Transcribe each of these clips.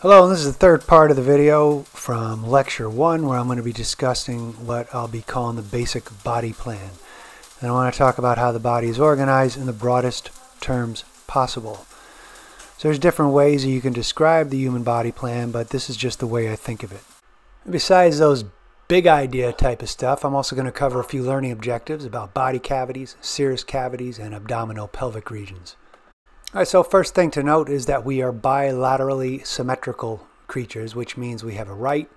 Hello, and this is the third part of the video from Lecture 1 where I'm going to be discussing what I'll be calling the basic body plan. And I want to talk about how the body is organized in the broadest terms possible. So there's different ways that you can describe the human body plan, but this is just the way I think of it. And besides those big idea type of stuff, I'm also going to cover a few learning objectives about body cavities, serous cavities, and abdominopelvic regions. All right, so first thing to note is that we are bilaterally symmetrical creatures, which means we have a right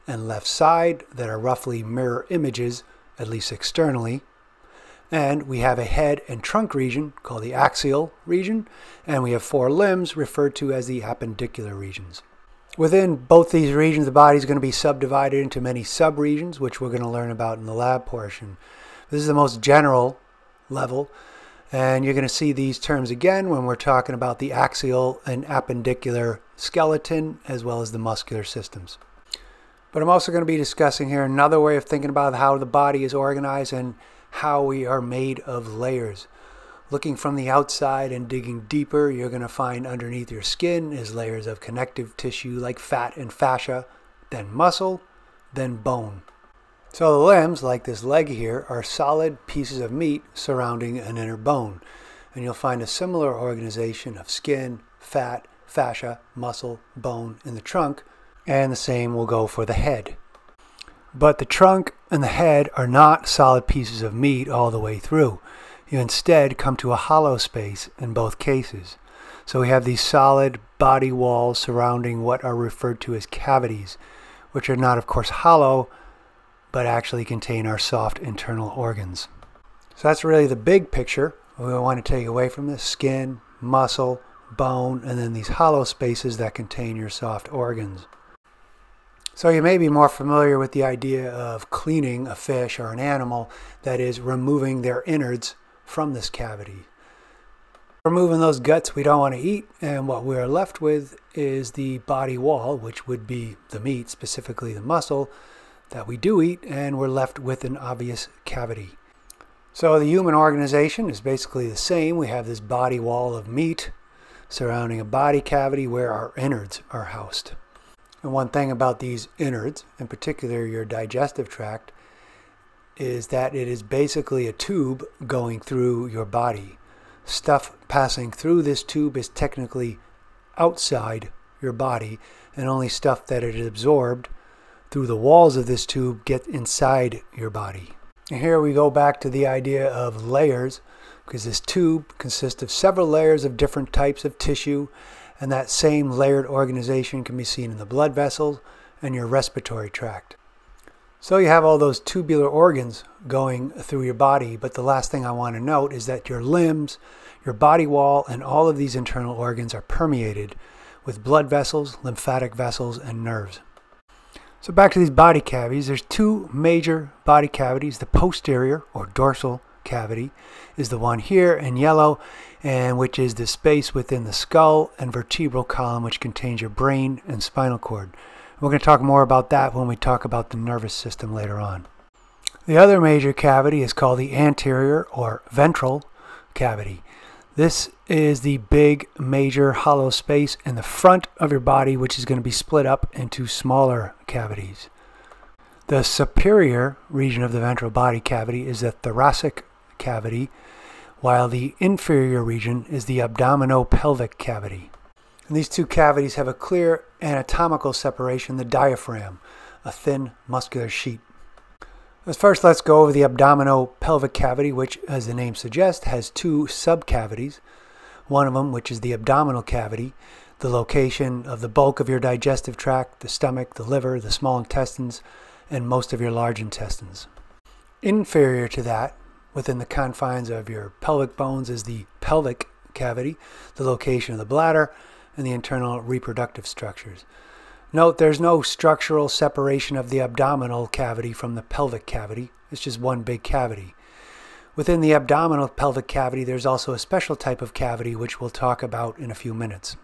and left side that are roughly mirror images, at least externally. And we have a head and trunk region called the axial region, and we have four limbs referred to as the appendicular regions. Within both these regions, the body is going to be subdivided into many subregions, which we're going to learn about in the lab portion. This is the most general level. And you're going to see these terms again when we're talking about the axial and appendicular skeleton as well as the muscular systems. But I'm also going to be discussing here another way of thinking about how the body is organized and how we are made of layers. Looking from the outside and digging deeper, you're going to find underneath your skin is layers of connective tissue like fat and fascia, then muscle, then bone. So the limbs, like this leg here, are solid pieces of meat surrounding an inner bone. And you'll find a similar organization of skin, fat, fascia, muscle, bone in the trunk, and the same will go for the head. But the trunk and the head are not solid pieces of meat all the way through. You instead come to a hollow space in both cases. So we have these solid body walls surrounding what are referred to as cavities, which are not, of course, hollow, but actually contain our soft internal organs. So that's really the big picture we want to take away from this: skin, muscle, bone, and then these hollow spaces that contain your soft organs. So you may be more familiar with the idea of cleaning a fish or an animal, that is, removing their innards from this cavity. Removing those guts we don't want to eat, and what we're left with is the body wall, which would be the meat, specifically the muscle, that we do eat, and we're left with an obvious cavity. So the human organization is basically the same. We have this body wall of meat surrounding a body cavity where our innards are housed. And one thing about these innards, in particular your digestive tract, is that it is basically a tube going through your body. Stuff passing through this tube is technically outside your body, and only stuff that it is absorbed through the walls of this tube get inside your body. And here we go back to the idea of layers, because this tube consists of several layers of different types of tissue, and that same layered organization can be seen in the blood vessels and your respiratory tract. So you have all those tubular organs going through your body, but the last thing I want to note is that your limbs, your body wall, and all of these internal organs are permeated with blood vessels, lymphatic vessels, and nerves. So back to these body cavities, there's two major body cavities. The posterior or dorsal cavity is the one here in yellow, and which is the space within the skull and vertebral column, which contains your brain and spinal cord. We're going to talk more about that when we talk about the nervous system later on. The other major cavity is called the anterior or ventral cavity. This is the big major hollow space in the front of your body, which is going to be split up into smaller cavities. The superior region of the ventral body cavity is the thoracic cavity, while the inferior region is the abdominopelvic cavity. And these two cavities have a clear anatomical separation, the diaphragm, a thin muscular sheet. First, let's go over the abdominopelvic cavity, which, as the name suggests, has two subcavities. One of them, which is the abdominal cavity, the location of the bulk of your digestive tract, the stomach, the liver, the small intestines, and most of your large intestines. Inferior to that, within the confines of your pelvic bones, is the pelvic cavity, the location of the bladder, and the internal reproductive structures. Note there's no structural separation of the abdominal cavity from the pelvic cavity. It's just one big cavity. Within the abdominal pelvic cavity, there's also a special type of cavity which we'll talk about in a few minutes.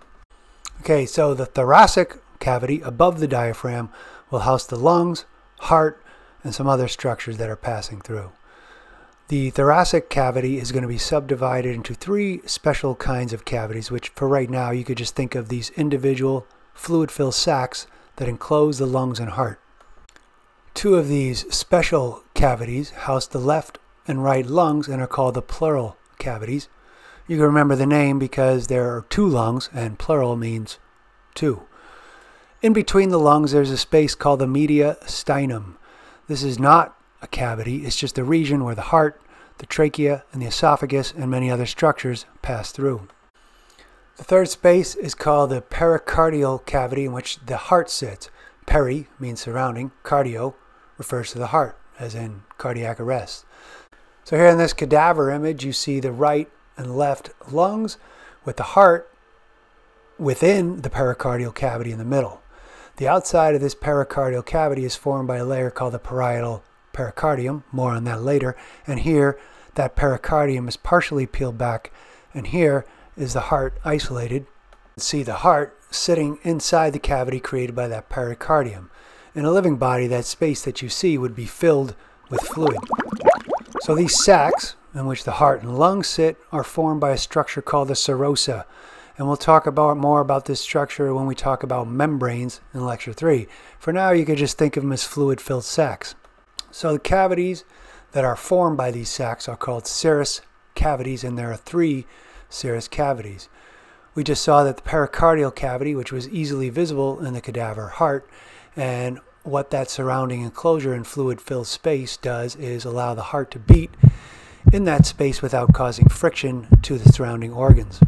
Okay, so the thoracic cavity above the diaphragm will house the lungs, heart, and some other structures that are passing through. The thoracic cavity is going to be subdivided into three special kinds of cavities, which for right now you could just think of these individual fluid-filled sacs that enclose the lungs and heart. Two of these special cavities house the left and right lungs and are called the pleural cavities. You can remember the name because there are two lungs, and plural means two. In between the lungs, there's a space called the mediastinum. This is not a cavity, it's just a region where the heart, the trachea, and the esophagus, and many other structures pass through. The third space is called the pericardial cavity, in which the heart sits. Peri means surrounding, cardio refers to the heart, as in cardiac arrest. So here in this cadaver image, you see the right and left lungs with the heart within the pericardial cavity in the middle. The outside of this pericardial cavity is formed by a layer called the parietal pericardium, more on that later, and here that pericardium is partially peeled back, and here is the heart isolated. See the heart sitting inside the cavity created by that pericardium. In a living body, that space that you see would be filled with fluid. So these sacs, in which the heart and lungs sit, are formed by a structure called the serosa. And we'll talk more about this structure when we talk about membranes in Lecture 3. For now, you could just think of them as fluid-filled sacs. So the cavities that are formed by these sacs are called serous cavities, and there are 3 serous cavities. We just saw that the pericardial cavity, which was easily visible in the cadaver heart, and what that surrounding enclosure and fluid-filled space does is allow the heart to beat in that space without causing friction to the surrounding organs.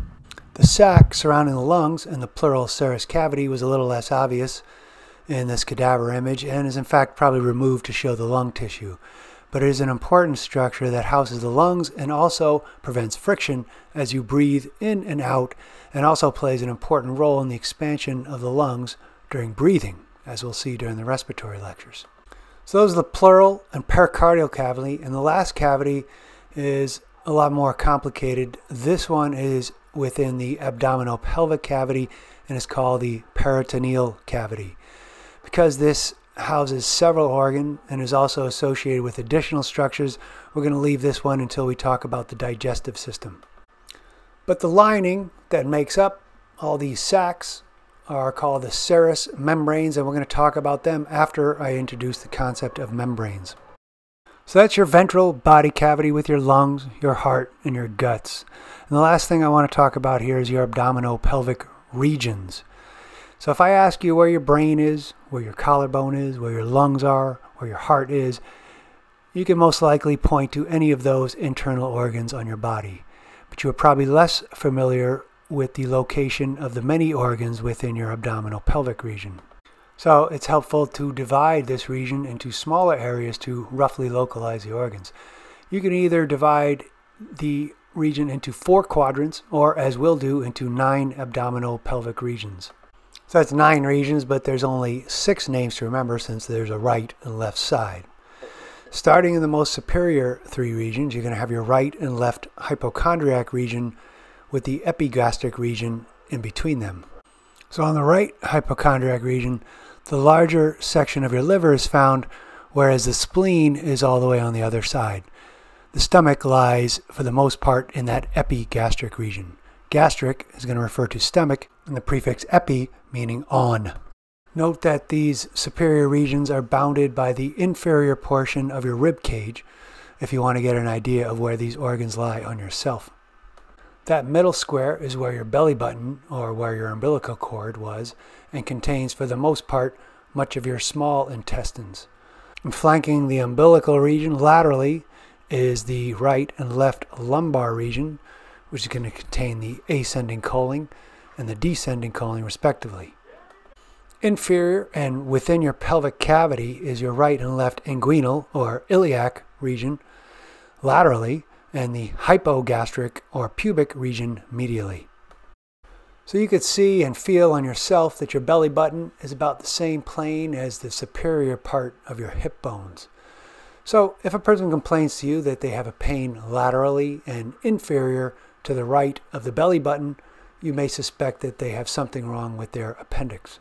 The sac surrounding the lungs and the pleural serous cavity was a little less obvious in this cadaver image and is in fact probably removed to show the lung tissue. But it is an important structure that houses the lungs and also prevents friction as you breathe in and out, and also plays an important role in the expansion of the lungs during breathing, as we'll see during the respiratory lectures. So those are the pleural and pericardial cavity, and the last cavity is a lot more complicated. This one is within the abdominopelvic cavity and is called the peritoneal cavity. Because this houses several organs and is also associated with additional structures, we're going to leave this one until we talk about the digestive system. But the lining that makes up all these sacs are called the serous membranes, and we're going to talk about them after I introduce the concept of membranes. So that's your ventral body cavity with your lungs, your heart, and your guts. And the last thing I want to talk about here is your abdominopelvic regions. So if I ask you where your brain is, where your collarbone is, where your lungs are, where your heart is, you can most likely point to any of those internal organs on your body. But you are probably less familiar with the location of the many organs within your abdominopelvic region. So it's helpful to divide this region into smaller areas to roughly localize the organs. You can either divide the region into 4 quadrants, or as we'll do, into 9 abdominopelvic regions. So that's 9 regions, but there's only 6 names to remember since there's a right and left side. Starting in the most superior 3 regions, you're going to have your right and left hypochondriac region with the epigastric region in between them. So on the right hypochondriac region, the larger section of your liver is found, whereas the spleen is all the way on the other side. The stomach lies, for the most part, in that epigastric region. Gastric is going to refer to stomach, and the prefix epi meaning on. Note that these superior regions are bounded by the inferior portion of your rib cage, if you want to get an idea of where these organs lie on yourself. That middle square is where your belly button, or where your umbilical cord was, and contains, for the most part, much of your small intestines. And flanking the umbilical region laterally is the right and left lumbar region, which is going to contain the ascending colon and the descending colon respectively. Inferior and within your pelvic cavity is your right and left inguinal or iliac region laterally, and the hypogastric or pubic region medially. So you could see and feel on yourself that your belly button is about the same plane as the superior part of your hip bones. So if a person complains to you that they have a pain laterally and inferior to the right of the belly button, you may suspect that they have something wrong with their appendix.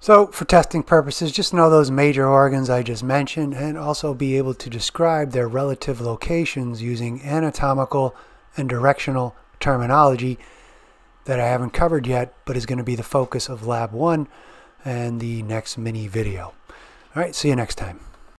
So for testing purposes, just know those major organs I just mentioned, and also be able to describe their relative locations using anatomical and directional terminology, that I haven't covered yet, but is going to be the focus of Lab 1 and the next mini video. All right, see you next time.